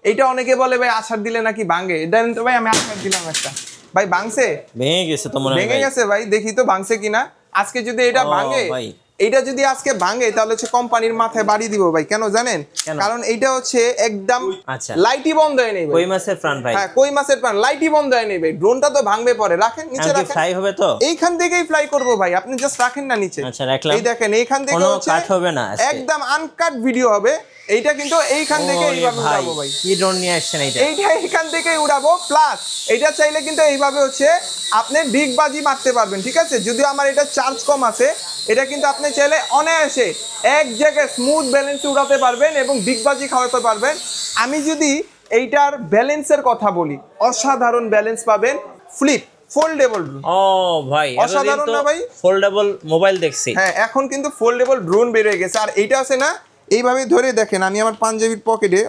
এইটা অনেকে বলে ভাই আছাড় দিলে নাকি ভাঙে, দেন তো ভাই আমি আছাড় দিলাম একটা। ভাই ভাঙছে? ভেঙে গেছে তো মনে হয়। ভেঙে গেছে ভাই, দেখি তো ভাঙছে কিনা। আজকে যদি এটা ভাঙে, এইটা যদি আজকে ভাঙে তাহলে হচ্ছে কোম্পানির মাথায় বাড়ি দিব ভাই। কেন জানেন? কারণ এইটা হচ্ছে একদম লাইটই বন্ধ হয় নাই ভাই। কই মাছের প্রাণ ভাই। হ্যাঁ কই মাছের প্রাণ, লাইটই বন্ধ হয় নাই ভাই। ড্রোনটা তো ভাঙবে পরে, রাখেন নিচে রাখেন। ফ্লাই হবে তো এইখান থেকেই ফ্লাই করব ভাই, আপনি জাস্ট রাখেন না নিচে। আচ্ছা রাখলাম। এই দেখেন এইখান থেকে হচ্ছে কাট হবে না, একদম আনকাট ভিডিও হবে। এইটা কিন্তু এইখান থেকে এইভাবে উড়াবো ভাই। কি ড্রোন নিয়ে আসছেন এইটা? এইটা এইখান থেকে উড়াবো, প্লাস এটা চাইলে কিন্তু এইভাবে হচ্ছে আপনি বিগ বাজি মারতে পারবেন, ঠিক আছে? যদিও আমার এটা চার্জ কম আছে, এটা কিন্তু আপনি চাইলে অনায়াসে এক জায়গায় স্মুথ ব্যালেন্সে উড়াতে পারবেন এবং বিগ বাজি খাওয়াতে পারবেন। আমি যদি এইটার ব্যালেন্সের কথা বলি, অসাধারণ ব্যালেন্স পাবেন। Flip foldable. ও ভাই অসাধারণ না ভাই? ফোল্ডেবল মোবাইল দেখছি। হ্যাঁ এখন কিন্তু ফোল্ডেবল ড্রোন বের হয়ে গেছে। আর এইটা আছে না, এইভাবে ধরে দেখেন, আমি আমার পাঞ্জাবির পকেটে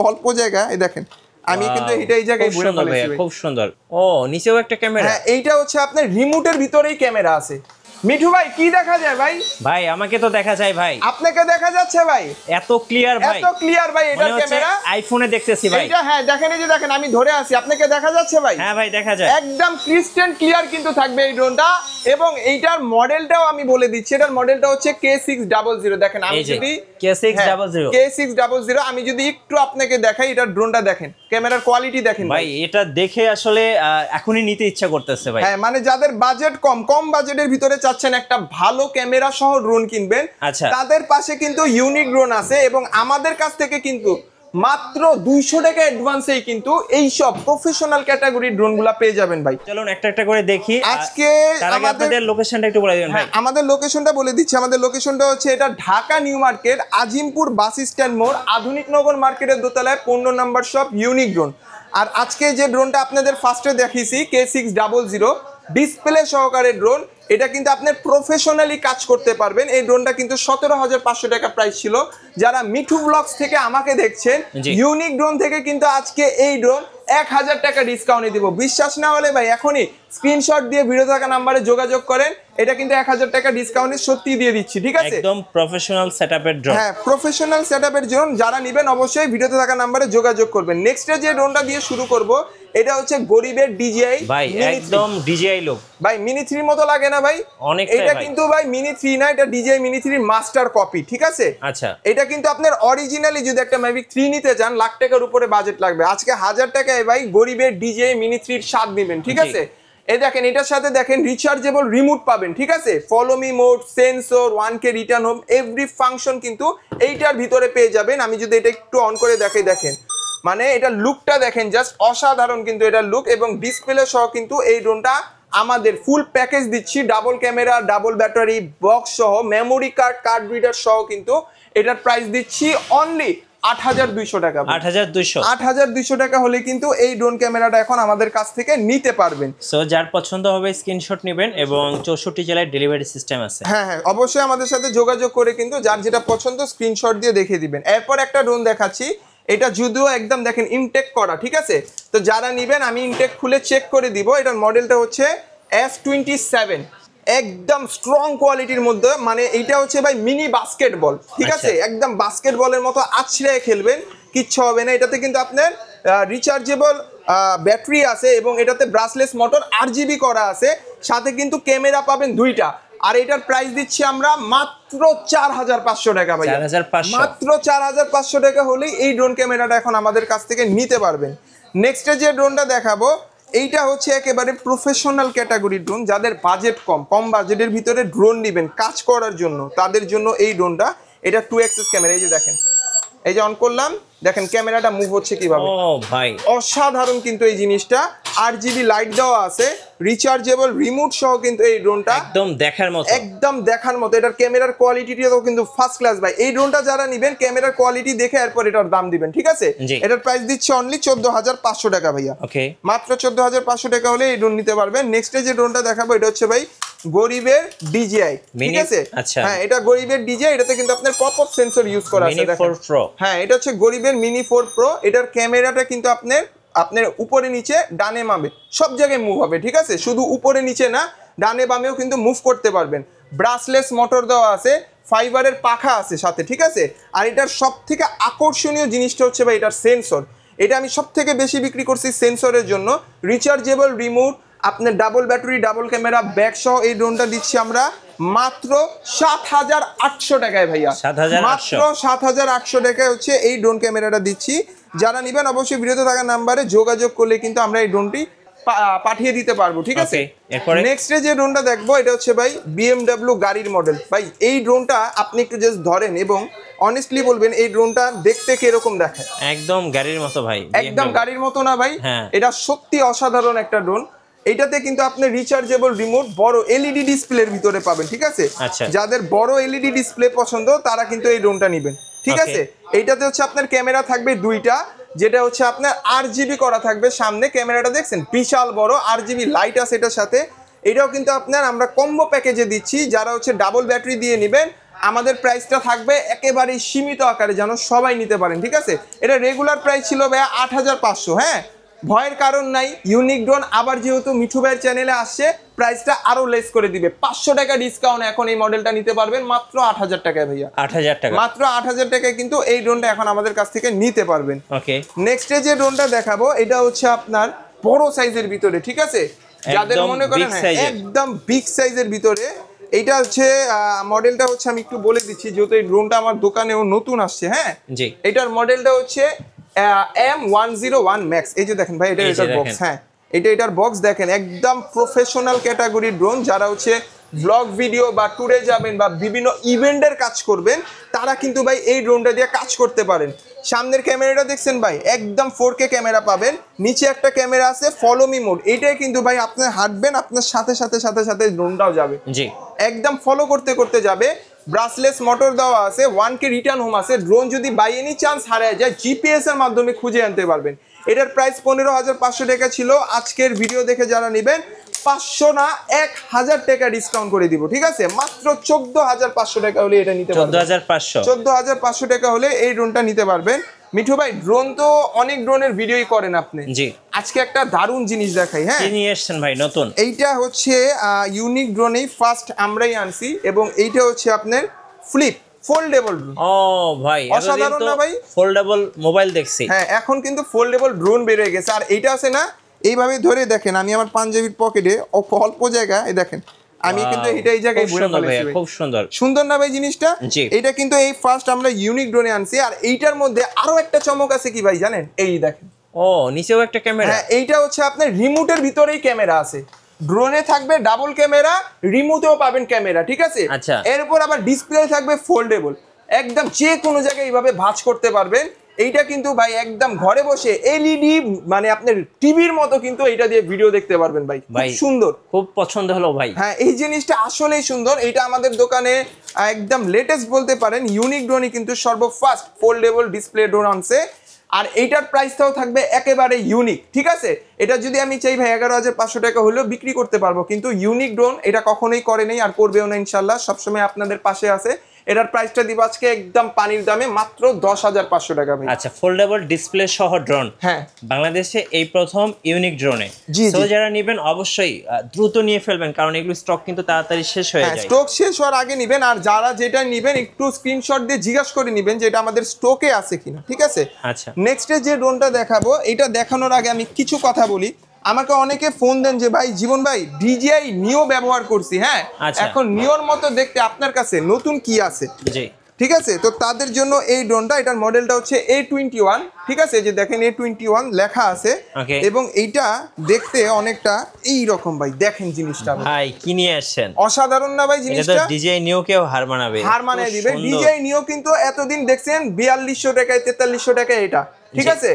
অল্প জায়গা, এই দেখেন আমি কিন্তু এই জায়গায় ভরে ফেলেছি। খুব সুন্দর। ও নিচেও একটা ক্যামেরা। হ্যাঁ এইটা হচ্ছে আপনার রিমোটের ভিতরেই ক্যামেরা আছে। মিঠু ভাই কি দেখা যায় ভাই? ভাই আমাকে তো দেখা যায় ভাই। আপনাকে দেখা যাচ্ছে ভাই? এত ক্লিয়ার ভাই, এত ক্লিয়ার ভাই এটার ক্যামেরা। আইফোনে দেখতেছি ভাই। এটা হ্যাঁ দেখেন, এই যে দেখেন আমি ধরে আছি, আপনাকে দেখা যাচ্ছে ভাই? হ্যাঁ ভাই দেখা যায়। একদম ক্রিস্টাল ক্লিয়ার কিন্তু থাকবে এই ড্রোনটা। এবং এইটার মডেলটাও আমি বলে দিচ্ছি, এটার মডেলটা হচ্ছে K600। দেখেন আমি যদি K600 আমি যদি একটু আপনাকে দেখাই, এটার ড্রোনটা দেখেন, ক্যামেরার কোয়ালিটি দেখেন ভাই। এটা দেখে আসলে এখনই নিতে ইচ্ছা করতেছে ভাই। হ্যাঁ মানে যাদের বাজেট কম বাজেটের ভিতরে চাচ্ছেন একটা ভালো ক্যামেরা সহ ড্রোন কিনবেন, তাদের পাশে কিন্তু ইউনিক ড্রোন আছে। এবং আমাদের কাছ থেকে কিন্তু মাত্র 200 টাকা অ্যাডভান্সেই কিন্তু এই সব প্রফেশনাল ক্যাটাগরির ড্রোনগুলো পেয়ে যাবেন ভাই। চলুন একটা একটা করে দেখি। আজকে আমাদের লোকেশনটা একটু বলে দিবেন ভাই। আমাদের লোকেশনটা বলে দিচ্ছি। আমাদের লোকেশনটা হচ্ছে এটা Dhaka new market, Azimpur bus stand মোড়, আধুনিক নগর মার্কেটের দোতলায় 15 নম্বর শপ ইউনিক ড্রোন। আর আজকে যে ড্রোনটা আপনাদের ফার্স্টে দেখিয়েছি K600 ডিসপ্লে সহকারে ড্রোন, এটা কিন্তু আপনার প্রফেশনালি কাজ করতে পারবেন। এই ড্রোনটা কিন্তু 17,500 টাকা প্রাইস ছিল। যারা মিঠু ব্লগস থেকে আমাকে দেখছেন, ইউনিক ড্রোন থেকে কিন্তু আজকে এই ড্রোন 1000 টাকা ডিসকাউন্টে দিব। বিশ্বাস না হলে ভাই এখনই স্ক্রিনশট দিয়ে ভিডিও থাকা নাম্বারে যোগাযোগ করেন। এটা কিন্তু 1000 টাকা ডিসকাউন্টে সত্যি দিয়ে দিচ্ছি, ঠিক আছে? একদম প্রফেশনাল সেটআপের ড্রোন। হ্যাঁ প্রফেশনাল সেটআপের ড্রোন যারা নেবেন অবশ্যই ভিডিওতে থাকা নাম্বারে যোগাযোগ করবেন। নেক্সটে যে ড্রোনটা দিয়ে শুরু করব, এটা হচ্ছে গরিবের DJI। ভাই একদম DJI লোক ভাই মিনি 3 মতো লাগে না ভাই? এটা কিন্তু ভাই মিনি 3 না, এটা DJI মিনি 3 মাস্টার কপি, ঠিক আছে? আচ্ছা এটা কিন্তু আপনার অরিজিনালি যদি একটা Mavic 3 নিতে চান, লাখ টাকার উপরে বাজেট লাগবে। আজকে 1000 টাকায় ভাই গরিবের DJI মিনি 3 স্বাদ নেবেন, ঠিক আছে? এই দেখেন এটার সাথে দেখেন রিচার্জেবল রিমোট পাবেন, ঠিক আছে? Follow me mode, sensor, 1K return home, every function কিন্তু এইটার ভিতরে পেয়ে যাবেন। আমি যদি এটা একটু অন করে দেখাই, দেখেন মানে এটা লুকটা দেখেন, জাস্ট অসাধারণ কিন্তু এটা লুক। এবং ডিসপ্লে সহ কিন্তু এই ড্রোনটা আমাদের ফুল প্যাকেজ দিচ্ছি, double camera, double battery, box সহ, মেমোরি কার্ড, কার্ড রিডার সহ কিন্তু এটার প্রাইস দিচ্ছি অনলি 8200 টাকা। 8200 টাকা হলে কিন্তু এই ড্রোন ক্যামেরাটা এখন আমাদের কাছ থেকে নিতে পারবেন। সো যার পছন্দ হবে স্ক্রিনশট নেবেন এবং 64 জেলায় ডেলিভারি সিস্টেম আছে। হ্যাঁ অবশ্যই আমাদের সাথে যোগাযোগ করে কিন্তু যার যেটা পছন্দ স্ক্রিনশট দিয়ে দেখিয়ে দিবেন। এরপর একটা ড্রোন দেখাচ্ছি, এটা যদিও একদম দেখেন ইনটেক করা, ঠিক আছে? তো যারা নেবেন আমি ইনটেক খুলে চেক করে দিব। এটার মডেলটা হচ্ছে S27, একদম স্ট্রং কোয়ালিটির মধ্যে। মানে এইটা হচ্ছে ভাই মিনি বাস্কেটবল, ঠিক আছে? একদম বাস্কেটবলের মতো আছড়ে খেলবেন, কিচ্ছু হবে না। এটাতে কিন্তু আপনার রিচার্জেবল ব্যাটারি আছে এবং এটাতে ব্রাসলেস মোটর RGB করা আছে, সাথে কিন্তু ক্যামেরা পাবেন 2টা। আর এটার প্রাইস দিচ্ছি আমরা মাত্র 4500 টাকা ভাই। মাত্র 4500 টাকা হলেই এই ড্রোন ক্যামেরাটা এখন আমাদের কাছ থেকে নিতে পারবেন। নেক্সটে যে ড্রোনটা দেখাবো, এইটা হচ্ছে একেবারে প্রফেশনাল ক্যাটাগরির ড্রোন। যাদের বাজেট কম বাজেটের ভিতরে ড্রোন নেবেন কাজ করার জন্য, তাদের জন্য এই ড্রোনটা। এটা 2 অ্যাক্সেস ক্যামেরা। এই যে দেখেন, এই যে অন করলাম, দেখেন ক্যামেরাটা মুভ হচ্ছে কিভাবে। ও ভাই অসাধারণ কিন্তু এই জিনিসটা। RGB লাইট দেওয়া আছে, রিচার্জেবল রিমোট সহ কিন্তু এই ড্রোনটা একদম দেখার মতো। এটার ক্যামেরার কোয়ালিটিটাও কিন্তু ফার্স্ট ক্লাস ভাই। এই ড্রোনটা যারা নেবেন ক্যামেরার কোয়ালিটি দেখে এরপর এটার দাম দিবেন, ঠিক আছে? এটার প্রাইস দিচ্ছে অনলি 14500 টাকা ভাইয়া। মাত্র 14500 টাকা হলে এই ড্রোন নিতে পারবেন। নেক্সটে যে ড্রোনটা দেখাবো, এটা হচ্ছে ভাই গরিবের DJI, ঠিক আছে? হ্যাঁ এটা গরিবের DJI। এটাতে কিন্তু আপনার পপ আপ সেন্সর ইউজ করা আছে। হ্যাঁ এটা হচ্ছে গরিবের মিনি 4 প্রো। এটার ক্যামেরাটা কিন্তু আপনার উপরে নিচে ডানে বামে সব জায়গায় মুভ হবে, ঠিক আছে? শুধু উপরে নিচে না, ডানে বামেও কিন্তু মুভ করতে পারবেন। ব্রাসলেস মোটর দেওয়া আছে, ফাইবারের পাখা আছে সাথে, ঠিক আছে? আর এটার সব থেকে আকর্ষণীয় জিনিসটা হচ্ছে ভাই এটার সেন্সর। এটা আমি সবথেকে বেশি বিক্রি করছি সেন্সরের জন্য। রিচার্জেবল রিমোট, আপনার double battery, double camera, back সহ এই ড্রোনটা দিচ্ছি আমরা মাত্র 7,800 টাকায় ভাইয়া। মাত্র 7,800 টাকায় হচ্ছে এই ড্রোন ক্যামেরাটা দিচ্ছি। যারা নেবেন অবশ্যই ভিডিওতে থাকা নাম্বারে যোগাযোগ করলে কিন্তু আমরা এই ড্রোনটি পাঠিয়ে দিতে পারবো, ঠিক আছে। নেক্সট যে ড্রোনটা দেখবো এটা হচ্ছে ভাই BMW গাড়ির মডেল। ভাই এই ড্রোনটা আপনি একটু জাস্ট ধরেন এবং অনেস্টলি বলবেন এই ড্রোনটা দেখতে কিরকম দেখায়। একদম গাড়ির মতো ভাই, একদম গাড়ির মতো না ভাই, এটা সত্যি অসাধারণ একটা ড্রোন। এটাতে কিন্তু আপনি রিচার্জেবল রিমোট, বড় এলইডি ডিসপ্লের ভিতরে পাবেন, ঠিক আছে। যাদের বড় এলইডি ডিসপ্লে পছন্দ তারা কিন্তু এই ড্রোনটা নেবেন, ঠিক আছে। এইটাতে হচ্ছে আপনার ক্যামেরা থাকবে দুইটা, যেটা হচ্ছে আপনার RGB করা থাকবে সামনে। ক্যামেরাটা দেখছেন বিশাল বড়, RGB লাইট আছে এটার সাথে। এটাও কিন্তু আপনার আমরা কম্বো প্যাকেজে দিচ্ছি। যারা হচ্ছে ডাবল ব্যাটারি দিয়ে নেবেন আমাদের প্রাইসটা থাকবে একেবারে সীমিত আকারে, যেন সবাই নিতে পারেন, ঠিক আছে। এটা রেগুলার প্রাইস ছিল ভাইয়া 8,500। হ্যাঁ, ভয়ের কারণ নাই, ইউনিক ড্রোন আবার যেহেতু মিঠু ভাইয়ের চ্যানেলে আসছে প্রাইসটা আরো লেস করে দিবে, 500 টাকা ডিসকাউন্ট। এখন এই মডেলটা নিতে পারবেন মাত্র 8,000 টাকায় ভাইয়া। 8,000 টাকা, মাত্র 8,000 টাকায় কিন্তু এই ড্রোনটা এখন আমাদের কাছ থেকে নিতে পারবেন। ওকে, নেক্সট যে ড্রোনটা দেখাবো এটা হচ্ছে আপনার বড় সাইজের ভিতরে, ঠিক আছে। যাদের মনে করেন একদম বিগ সাইজের ভিতরে, এইটা হচ্ছে মডেলটা হচ্ছে আমি একটু বলে দিচ্ছি যেহেতু এই ড্রোনটা আমার দোকানেও নতুন আসছে। হ্যাঁ, এটার মডেলটা হচ্ছে M101 Max। এই যে দেখেন ভাই, এটা এটার বক্স। হ্যাঁ, এটার বক্স দেখেন, একদম প্রফেশনাল ক্যাটাগরির ড্রোন। যারা হচ্ছে ব্লগ ভিডিও বা ট্যুরে যাবেন বা বিভিন্ন ইভেন্টের কাজ করবেন তারা কিন্তু ভাই এই ড্রোনটা দিয়ে কাজ করতে পারেন। সামনের ক্যামেরাটা দেখছেন ভাই, একদম 4K ক্যামেরা পাবেন। নিচে একটা ক্যামেরা আছে ফলো মি মোড, এইটাই কিন্তু ভাই আপনি হাঁটবেন আপনার সাথে সাথে সাথে সাথে ড্রোনটাও যাবে, জি একদম ফলো করতে করতে যাবে। ব্রাসলেস মোটর দেওয়া আছে, 1K রিটার্ন হোম আছে। ড্রোন যদি বাই এনি চান্স হারিয়ে যায় জিপিএস এর মাধ্যমে খুঁজে আনতে পারবেন। এটার প্রাইস 15,500 টাকা ছিল। আজকের ভিডিও দেখে যারা নেবেন 500 না 1,000 টাকা ডিসকাউন্ট করে দিব, ঠিক আছে। মাত্র 14,500 টাকা হলে এটা নিতে পারবেন। 14,500 টাকা হলে এই ড্রোনটা নিতে পারবেন। মিঠু ভাই, ড্রোন তো অনেক ড্রোনের ভিডিওই করেন আপনি, জি। আজকে একটা দারুণ জিনিস দেখাই। হ্যাঁ, কি নিয়ে আসছেন ভাই নতুন? এইটা হচ্ছে ইউনিক ড্রোনেই ফার্স্ট আমরাই আনছি এবং এইটা হচ্ছে আপনার ফ্লিপ ফোল্ডেবল ড্রোন। ও ভাই, অসাধারণ না ভাই? ফোল্ডেবল মোবাইল দেখছি। হ্যাঁ, এখন কিন্তু ফোল্ডেবল ড্রোন বের হয়ে গেছে। আর এইটা আছে না, এইভাবে ধরে দেখেন, আমি আমার পাঞ্জাবির পকেটে অল্প জায়গা, এই দেখেন আমি কিন্তু এটা এই জায়গায় বলে ফেলেছি। খুব সুন্দর, সুন্দর না ভাই জিনিসটা? এটা কিন্তু এই ফার্স্ট আমরা ইউনিক ড্রোনে আনছি। আর এইটার মধ্যে আরো একটা চমক আছে কি ভাই জানেন? এই দেখেন, ও নিচেও একটা ক্যামেরা। হ্যাঁ, এইটা হচ্ছে আপনার রিমোটের ভিতরেই ক্যামেরা আছে। ড্রোনে থাকবে ডাবল ক্যামেরা, রিমোটেও পাবেন ক্যামেরা, ঠিক আছে। এরপর আবার ডিসপ্লে থাকবে ফোল্ডেবল, একদম যে কোনো জায়গায় এইভাবে ভাঁজ করতে পারবেন। এইটা কিন্তু ভাই একদম ঘরে বসে এলইডি মানে আপনার টিভির মতো কিন্তু এটা দিয়ে ভিডিও দেখতে পারবেন ভাই। খুব সুন্দর, খুব পছন্দ হলো ভাই। হ্যাঁ, এই জিনিসটা আসলেই সুন্দর। এটা আমাদের দোকানে একদম লেটেস্ট বলতে পারেন। ইউনিক ড্রোনই কিন্তু সর্বফার্স্ট ফোল্ডেবল ডিসপ্লে ড্রোন আনছে। আর এইটার প্রাইসটাও থাকবে একেবারে ইউনিক, ঠিক আছে। এটা যদি আমি চাই ভাই 11,500 টাকা হলেও বিক্রি করতে পারবো, কিন্তু ইউনিক ড্রোন এটা কখনোই করে নেই আর করবেও না ইনশাল্লাহ। সবসময় আপনাদের পাশে আছে। এটার প্রাইসটা দিব আজকে একদম পানির দামে মাত্র 10,500 টাকা ভাই। আচ্ছা, ফোল্ডেবল ডিসপ্লে সহ ড্রোন, হ্যাঁ বাংলাদেশে এই প্রথম ইউনিক ড্রোনে। তো যারা নেবেন অবশ্যই দ্রুত নিয়ে ফেলবেন, কারণ এগুলো স্টক কিন্তু তাড়াতাড়ি শেষ হয়ে যায়। স্টক শেষ হওয়ার আগে নেবেন। আর যারা যেটা নেবেন একটু স্ক্রিনশট দিয়ে জিজ্ঞাসা করে নেবেন যে এটা আমাদের স্টকে আছে কিনা, ঠিক আছে। আচ্ছা, নেক্সটে যে ড্রোনটা দেখাবো, এটা দেখানোর আগে আমি কিছু কথা বলি। আমাকে অনেকে ফোন দেন যে ভাই জীবন ভাই DJI নিও ব্যবহার করছি, হ্যাঁ এখন নিওর মতো দেখতে আপনার কাছে নতুন কি আছে, ঠিক আছে। তো তাদের জন্য এই ড্রোনটা, এটার মডেলটা হচ্ছে A21, ঠিক আছে। যে দেখেন A21 লেখা আছে এবং এইটা দেখতে অনেকটা এই রকম ভাই। দেখেন জিনিসটা ভাই, কি নিয়ে আসছেন, অসাধারণ না ভাই জিনিসটা? DJI নিও কেও হার মানায় দিবে। DJI নিও কিন্তু এতদিন দেখছেন 4200 টাকায় 4300 টাকায় এটা, ঠিক আছে।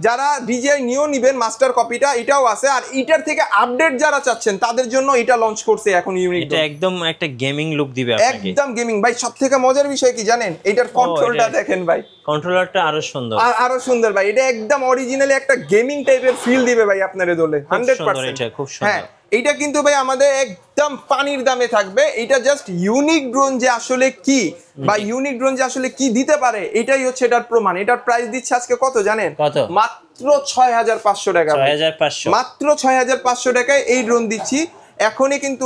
যারা DJI নিও নিবেন মাস্টার কপিটা, এটাও আছে। আর এটার থেকে আপডেট যারা চাচ্ছেন তাদের জন্য এটা লঞ্চ করছে এখন ইউনিক। এটা একদম একটা গেমিং লুক দিবে আপনাকে, একদম গেমিং ভাই। সবথেকে মজার বিষয় কি জানেন? এটার কন্ট্রোলটা দেখেন ভাই, কন্ট্রোলারটা আরো সুন্দর, আরো সুন্দর ভাই। এটা একদম অরিজিনালি একটা গেমিং টাইপের ফিল দিবে ভাই আপনারে দলে 100%। এটা খুব সুন্দর। হ্যাঁ, এইটা কিন্তু ভাই আমাদের একদম পানির দামে থাকবে। এটা জাস্ট ইউনিক ড্রোন যে আসলে কি বা ইউনিক ড্রোন যে আসলে কি দিতে পারে এটাই হচ্ছে এটার প্রমাণ। এটার প্রাইস দিচ্ছে আজকে কত জানেন? কত? মাত্র 6,500 টাকা। 6,500, মাত্র 6,500 টাকায় এই ড্রোন দিচ্ছি। এখনই কিন্তু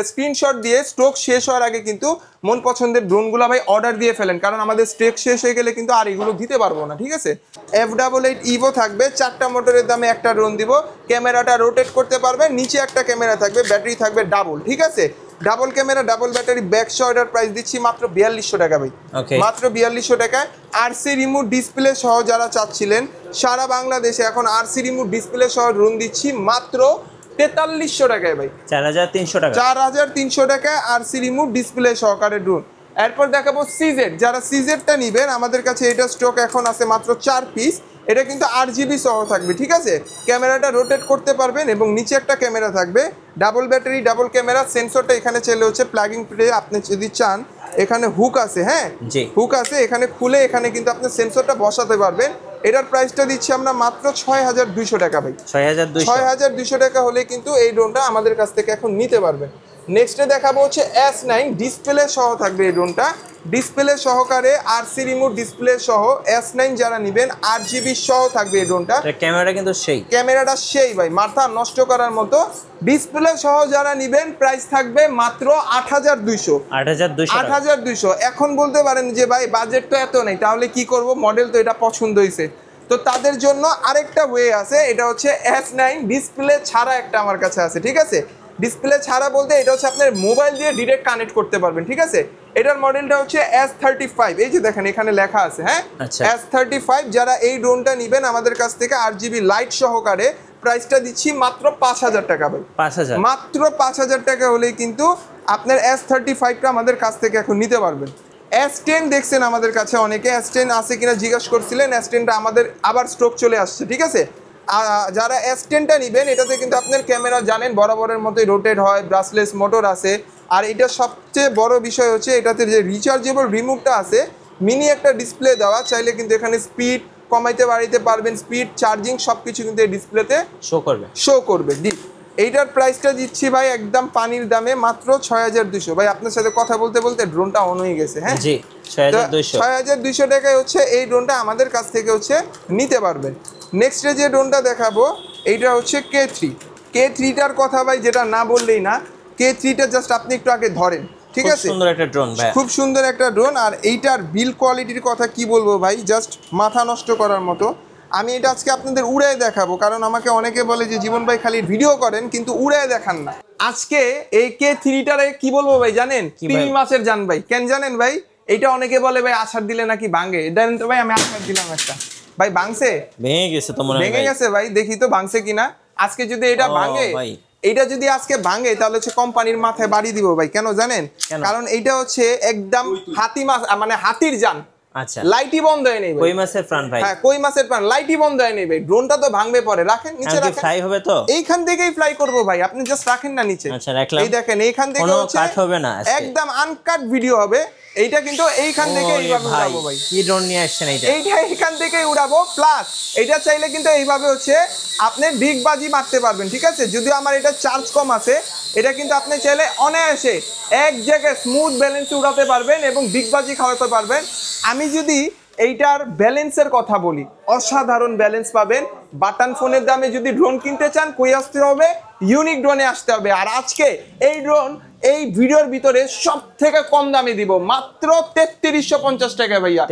স্ক্রিনশট দিয়ে স্টক শেষ হওয়ার আগে কিন্তু মন পছন্দের ড্রোনগুলো ভাই অর্ডার দিয়ে ফেলেন, কারণ আমাদের স্টক শেষ হয়ে গেলে কিন্তু আর এগুলো দিতে পারবো না, ঠিক আছে। F88 ইভো থাকবে, 4টা মোটরের দামে একটা ড্রোন দিব, ক্যামেরাটা রোটেট করতে পারবে, নিচে একটা ক্যামেরা থাকবে, ব্যাটারি থাকবে ডাবল, ঠিক আছে। Double camera double battery back শটের প্রাইস দিচ্ছি মাত্র 4200 টাকা ভাই, মাত্র 4200 টাকায়। আরসি রিমোট ডিসপ্লে সহ যারা চাচ্ছিলেন সারা বাংলাদেশে এখন আরসি রিমোট ডিসপ্লে সহ ড্রোন দিচ্ছি মাত্র 4300 টাকায় ভাই, 4300 টাকা, 4300 টাকায় আরসি রিমোট ডিসপ্লে সহকারে ড্রোন। এরপর দেখাবো সিজেড, যারা সিজেডটা নেবেন আমাদের কাছে এটা স্টক এখন আছে মাত্র 4 পিস। এটা কিন্তু 8GB সহ থাকবে, ঠিক আছে। ক্যামেরাটা রোটেট করতে পারবেন এবং নিচে একটা ক্যামেরা থাকবে, ডাবল ব্যাটারি ডাবল ক্যামেরা। সেন্সরটা এখানে চলে হচ্ছে প্লাগিং প্লে, আপনি যদি চান এখানে হুক আছে, হ্যাঁ হুক আছে, এখানে খুলে এখানে কিন্তু আপনি সেন্সরটা বসাতে পারবেন। এটার প্রাইসটা দিচ্ছি আমরা মাত্র 6200 টাকা ভাই, 6200 টাকা হলে কিন্তু এই ড্রোনটা আমাদের কাছ থেকে এখন নিতে পারবেন। নেক্সটে দেখাবো হচ্ছে S9 ডিসপ্লে সহ থাকবে এই ড্রোনটা, ডিসপ্লে সহকারে আরসি রিমোট ডিসপ্লে সহ S9 যারা নেবেন 8GB সহ থাকবে এই ড্রোনটা। ক্যামেরাটা কিন্তু সেই, ক্যামেরাটা সেই ভাই, মাথা নষ্ট করার মতো। ডিসপ্লে সহ যারা নেবেন প্রাইস থাকবে মাত্র 8200। এখন বলতে পারেন যে ভাই বাজেট তো এত নেই, তাহলে কি করব, মডেল তো এটা পছন্দ হয়েছে, তো তাদের জন্য আরেকটা ওয়ে আছে, এটা হচ্ছে S9 ডিসপ্লে ছাড়া একটা আমার কাছে আছে, ঠিক আছে। ডিসপ্লে ছাড়া বলতে এটা হচ্ছে আপনার মোবাইল দিয়ে ডিরেক্ট কানেক্ট করতে পারবেন, ঠিক আছে। এটার মডেলটা হচ্ছে S35, এই যে দেখেন এখানে লেখা আছে, হ্যাঁ S35। যারা এই ড্রোনটা নেবেন আমাদের কাছ থেকে 8GB লাইট সহকারে প্রাইসটা দিচ্ছি মাত্র 5000 টাকা ভাই, 5000, মাত্র 5000 টাকা হলেই কিন্তু আপনার S35টা আমাদের কাছ থেকে এখন নিতে পারবেন। S10 দেখছেন আমাদের কাছে অনেকে, S10 আছে কিনা জিজ্ঞাসা করছিলেন, S10টা আমাদের আবার স্টক চলে আসছে, ঠিক আছে। যারা S10টা নেবেন এটাতে কিন্তু আপনার ক্যামেরা জানেন বরাবরের মতোই রোটেট হয়, ব্রাসলেস মোটর আছে, আর এটা সবচেয়ে বড় বিষয় হচ্ছে এটাতে যে রিচার্জেবল রিমোটটা আছে, মিনি একটা ডিসপ্লে দেওয়া, চাইলে কিন্তু এখানে স্পিড কমাইতে বাড়াইতে পারবেন, স্পিড চার্জিং সব কিছু কিন্তু এই ডিসপ্লেতে শো করবে। এইটার প্রাইসটা দিচ্ছি ভাই একদম পানির দামে মাত্র 6200। ভাই আপনার সাথে কথা বলতে বলতে ড্রোনটা অন হয়ে গেছে, হ্যাঁ 6200 টাকায় হচ্ছে এই ড্রোনটা আমাদের কাছ থেকে হচ্ছে নিতে পারবেন। নেক্সটে যে ড্রোনটা দেখাবো এইটা হচ্ছে K3টার কথা ভাই যেটা না বললেই না, K3টা জাস্ট আপনি একটু আগে ধরেন, ঠিক আছে, সুন্দর একটা ড্রোন ভাই, খুব সুন্দর একটা ড্রোন। আর এইটার বিল কোয়ালিটির কথা কি বলবো ভাই, জাস্ট মাথা নষ্ট করার মতো। আমি এটা আজকে আপনাদের উড়ায় দেখাবো, কারণ আমাকে অনেকে বলে যে জীবন ভাই খালি ভিডিও করেন কিন্তু উড়ায় দেখান না। আজকে এই K3টারে কি বলবো ভাই জানেন, তিমি মাছের জান ভাই। কেন জানেন ভাই, এইটা অনেকে বলে ভাই আছাড় দিলে নাকি ভাঙে, দেন তো ভাই আমি আছাড় দিলাম একটা, ভাই ভাঙছে, ভেঙে গেছে তো মনে হয়, ভেঙে গেছে ভাই, দেখি তো ভাঙছে কিনা। আজকে যদি এটা ভাঙে, এইটা যদি আজকে ভাঙে তাহলে হচ্ছে কোম্পানির মাথায় বাড়ি দিব ভাই। কেন জানেন, কারণ এইটা হচ্ছে একদম হাতি মাছ, মানে হাতির জান। আচ্ছা, লাইটই বন্ধ হয় নেই ভাই, কই মাছের প্রাণ ভাই, হ্যাঁ কই মাছের প্রাণ, লাইটই বন্ধ হয় নেই ভাই। ড্রোনটা তো ভাঙবে পরে, রাখেন নিচে, রাখেন, ফ্লাই হবে তো এইখান থেকেই ফ্লাই করব ভাই, আপনি জাস্ট রাখেন না নিচে। আচ্ছা রাখলাম, এই দেখেন এইখান থেকে হচ্ছে কাট হবে না, একদম আনকাট ভিডিও হবে। এইটা কিন্তু এইখান থেকে এইভাবে উড়াবো ভাই, কি ড্রোন নিয়ে আসছেন এইটা এইখান থেকে উড়াবো। প্লাস এইটা চাইলে কিন্তু এইভাবে হচ্ছে আপনি বিগ বাজি মারতে পারবেন, ঠিক আছে। যদিও আমার এটা চার্জ কম আছে, এটা কিন্তু আপনি চাইলে অনায়াসে এক জায়গায় স্মুথ ব্যালেন্সে উড়াতে পারবেন এবং বিগ বাজি খাওয়াতে পারবেন। আমি যদি এইটার ব্যালেন্সের কথা বলি, অসাধারণ ব্যালেন্স পাবেন। বাটন ফোনের দামে যদি ড্রোন কিনতে চান কই আসতে হবে, ইউনিক ড্রোনে আসতে হবে। আর আজকে এই ড্রোন এই ভিডিওর ভিতরে সব থেকে কম দামে দিব মাত্র 3350 টাকায় ভাইয়া,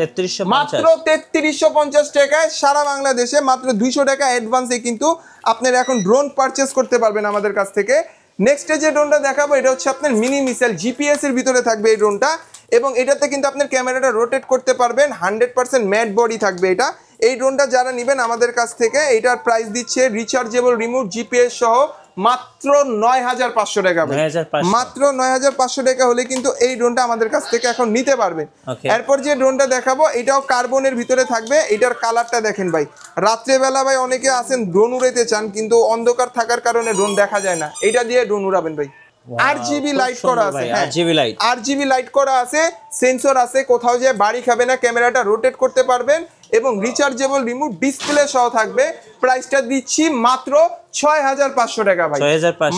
মাত্র 3350 টাকায় সারা বাংলাদেশে মাত্র 200 টাকা অ্যাডভান্সে কিন্তু আপনারা এখন ড্রোন পারচেস করতে পারবেন আমাদের কাছ থেকে। নেক্সটে যে ড্রোনটা দেখাবো এটা হচ্ছে আপনার মিনি মিসাইল, জিপিএস এর ভিতরে থাকবে এই ড্রোনটা, এবং এটাতে কিন্তু আপনার ক্যামেরাটা রোটেট করতে পারবেন, 100% ম্যাট বডি থাকবে এটা। এই ড্রোনটা যারা নেবেন আমাদের কাছ থেকে এইটার প্রাইস দিচ্ছে রিচার্জেবল রিমোট জিপিএস সহ মাত্র 9500 টাকা, মাত্র 9500 টাকা হলে কিন্তু এই ড্রোনটা আমাদের কাছ থেকে এখন নিতে পারবেন। এরপর যে ড্রোনটা দেখাবো এটাও কার্বনের ভিতরে থাকবে। এটার কালারটা দেখেন ভাই, রাত্রেবেলা ভাই অনেকে আছেন ড্রোন উড়াইতে চান কিন্তু অন্ধকার থাকার কারণে ড্রোন দেখা যায় না, এটা দিয়ে ড্রোন উড়াবেন ভাই। আরজিবি লাইট করা আছে, আরজিবি লাইট করা আছে, সেন্সর আছে, কোথাও যে বাড়ি খাবে না, ক্যামেরাটা রোটেট করতে পারবেন এবং রিচার্জেবল রিমোট ডিসপ্লে সহ থাকবে। প্রাইসটা দিচ্ছি মাত্র 6500 টাকা ভাই,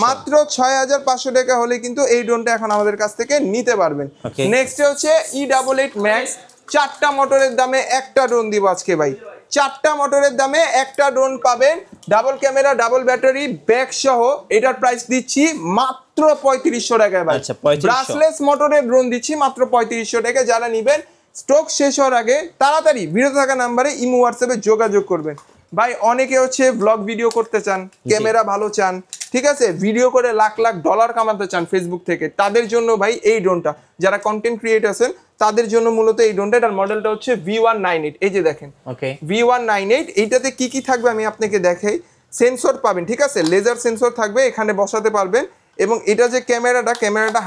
মাত্র 6500 টাকা হলে কিন্তু এই ড্রোনটা এখন আমাদের কাছ থেকে নিতে পারবেন। নেক্সট হচ্ছে E88 ম্যাক্স, 4টা মোটরের দামে একটা ড্রোন দিব আজকে ভাই, 4টা মোটরের দামে একটা ড্রোন পাবেন, double camera double battery bag সহ। এটার প্রাইস দিচ্ছি মাত্র 3500 টাকায় ভাই। আচ্ছা 3500। ব্রাসলেস মোটরের ড্রোন দিচ্ছি মাত্র 3500 টাকায়। যারা নেবেন স্টক শেষ হওয়ার আগে তাড়াতাড়ি ভিডিও থাকা নাম্বারে ইমো হোয়াটসঅ্যাপে যোগাযোগ করবেন। ভাই অনেকে হচ্ছে ব্লগ ভিডিও করতে চান, ক্যামেরা ভালো চান, ঠিক আছে, ভিডিও করে লাখ লাখ ডলার কামাতে চান ফেসবুক থেকে, তাদের জন্য ভাই এই ড্রোনটা, যারা কন্টেন্ট ক্রিয়েটর আছেন তাদের জন্য মূলত এই ড্রোনটা। এটার মডেলটা হচ্ছে V198। এই যে দেখেন ওকে V198। এইটাতে কি কি থাকবে আমি আপনাকে দেখাই। সেন্সর পাবেন, ঠিক আছে, লেজার সেন্সর থাকবে, এখানে বসাতে পারবেন। এবং এটা যে ক্যামেরাটা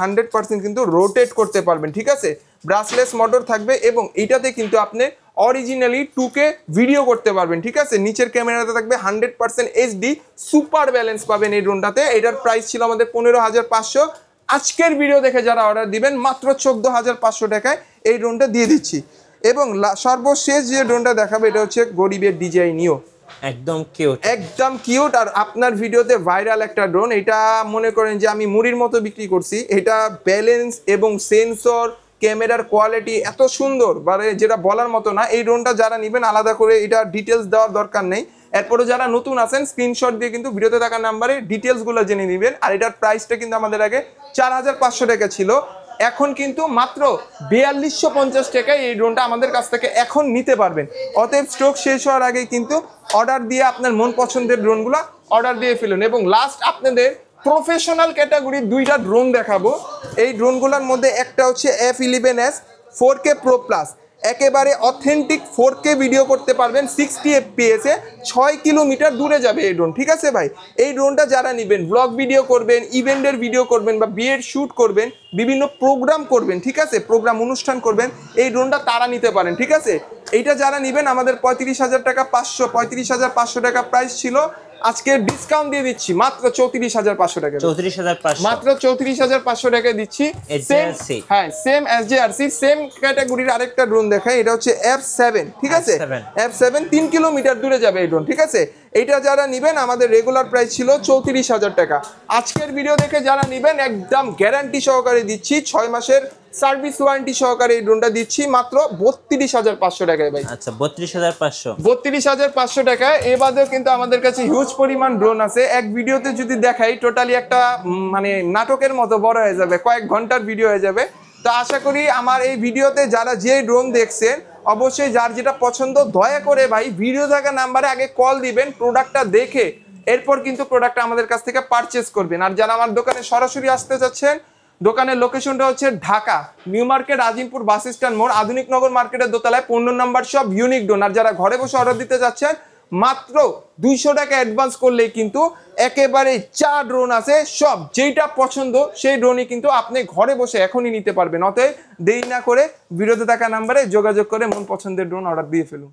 100% কিন্তু রোটেট করতে পারবেন, ঠিক আছে। ব্রাসলেস মোটর থাকবে এবং এইটাতে কিন্তু আপনি অরিজিনালি 2K ভিডিও করতে পারবেন, ঠিক আছে। নিচের ক্যামেরাতে থাকবে 100% HD সুপার ব্যালেন্স পাবেন এই ড্রোনটাতে। এটার প্রাইস ছিল আমাদের 15500। আজকের ভিডিও দেখে যারা অর্ডার দিবেন মাত্র 14500 টাকায় এই ড্রোনটা দিয়ে দিচ্ছি। এবং সর্বশেষ যে ড্রোনটা দেখাবে এটা হচ্ছে গরিবের DJI Neo। একদম কিউট, একদম কিউট আর আপনার ভিডিওতে ভাইরাল একটা ড্রোন। এটা মনে করেন যে আমি মুড়ির মতো বিক্রি করছি। এটা ব্যালেন্স এবং সেন্সর ক্যামেরার কোয়ালিটি এত সুন্দর, মানে যেটা বলার মতো না। এই ড্রোনটা যারা নেবেন আলাদা করে এটা ডিটেলস দেওয়ার দরকার নেই। এরপরে যারা নতুন আছেন স্ক্রিনশট দিয়ে কিন্তু ভিডিওতে থাকা নাম্বারে ডিটেলসগুলো জেনে নেবেন। আর এটার প্রাইসটা কিন্তু আমাদের আগে 4500 টাকা ছিল, এখন কিন্তু মাত্র 4250 টাকায় এই ড্রোনটা আমাদের কাছ থেকে এখন নিতে পারবেন। অতএব স্টক শেষ হওয়ার আগে কিন্তু অর্ডার দিয়ে আপনার মন পছন্দের ড্রোনগুলো অর্ডার দিয়ে ফেলুন। এবং লাস্ট আপনাদের প্রফেশনাল ক্যাটাগরির 2টা ড্রোন দেখাবো। এই ড্রোনগুলোর মধ্যে একটা হচ্ছে F11s 4K Pro Plus, একেবারে অথেন্টিক 4K ভিডিও করতে পারবেন 60 FPS এ, 6 কিলোমিটার দূরে যাবে এই ড্রোন, ঠিক আছে ভাই। এই ড্রোনটা যারা নেবেন ব্লগ ভিডিও করবেন, ইভেন্টের ভিডিও করবেন বা বিয়ের শ্যুট করবেন, বিভিন্ন প্রোগ্রাম করবেন, ঠিক আছে, প্রোগ্রাম অনুষ্ঠান করবেন, এই ড্রোনটা তারা নিতে পারেন, ঠিক আছে। এইটা যারা নেবেন আমাদের 35,000 টাকা 35,500 টাকা প্রাইস ছিল, আজকে ডিসকাউন্ট দিয়ে দিচ্ছি মাত্র 34,500 টাকা। 34,500 মাত্র 34,500 টাকায় দিচ্ছি। SJRC। হ্যাঁ সেম SJRC সেম ক্যাটাগরির আরেকটা ড্রোন দেখাই। এটা হচ্ছে F7, ঠিক আছে। F7 3 কিলোমিটার দূরে যাবে এই ড্রোন, ঠিক আছে। এইটা যারা নেবেন আমাদের রেগুলার প্রাইস ছিল 34,000 টাকা। আজকের ভিডিও দেখে যারা নেবেন একদম গ্যারান্টি সহকারে দিচ্ছি 6 মাসের সার্ভিস ওয়ারেন্টি সহকারে এই ড্রোনটা দিচ্ছি মাত্র 32,500 টাকায় ভাই। আচ্ছা 32,500। 32,500 টাকায়। এ বাদেও কিন্তু আমাদের কাছে হিউজ পরিমাণ ড্রোন আছে। এক ভিডিওতে যদি দেখাই টোটালি একটা মানে নাটকের মতো বড় হয়ে যাবে, কয়েক ঘন্টার ভিডিও হয়ে যাবে। তো আশা করি আমার এই ভিডিওতে যারা যে ড্রোন দেখছেন অবশ্যই যার যেটা পছন্দ দয়া করে ভাই ভিডিও থাকা নাম্বারে আগে কল দিবেন, প্রোডাক্টটা দেখে এরপর কিন্তু প্রোডাক্টটা আমাদের কাছ থেকে পারচেস করবেন। আর যারা আমার দোকানে সরাসরি আসতে চাচ্ছেন, দোকানের লোকেশনটা হচ্ছে Dhaka new market Azimpur bus stand মোড় আধুনিক নগর মার্কেটের দোতলায় 15 নম্বর শপ ইউনিক ড্রোন। আর যারা ঘরে বসে অর্ডার দিতে যাচ্ছেন মাত্র 200 টাকা অ্যাডভান্স করলেই কিন্তু একেবারে 4 ড্রোন আছে, সব যেইটা পছন্দ সেই ড্রোনই কিন্তু আপনি ঘরে বসে এখনই নিতে পারবেন। অতএব দেরি না করে ভিডিওতে থাকা নাম্বারে যোগাযোগ করে মন পছন্দের ড্রোন অর্ডার দিয়ে ফেলুন।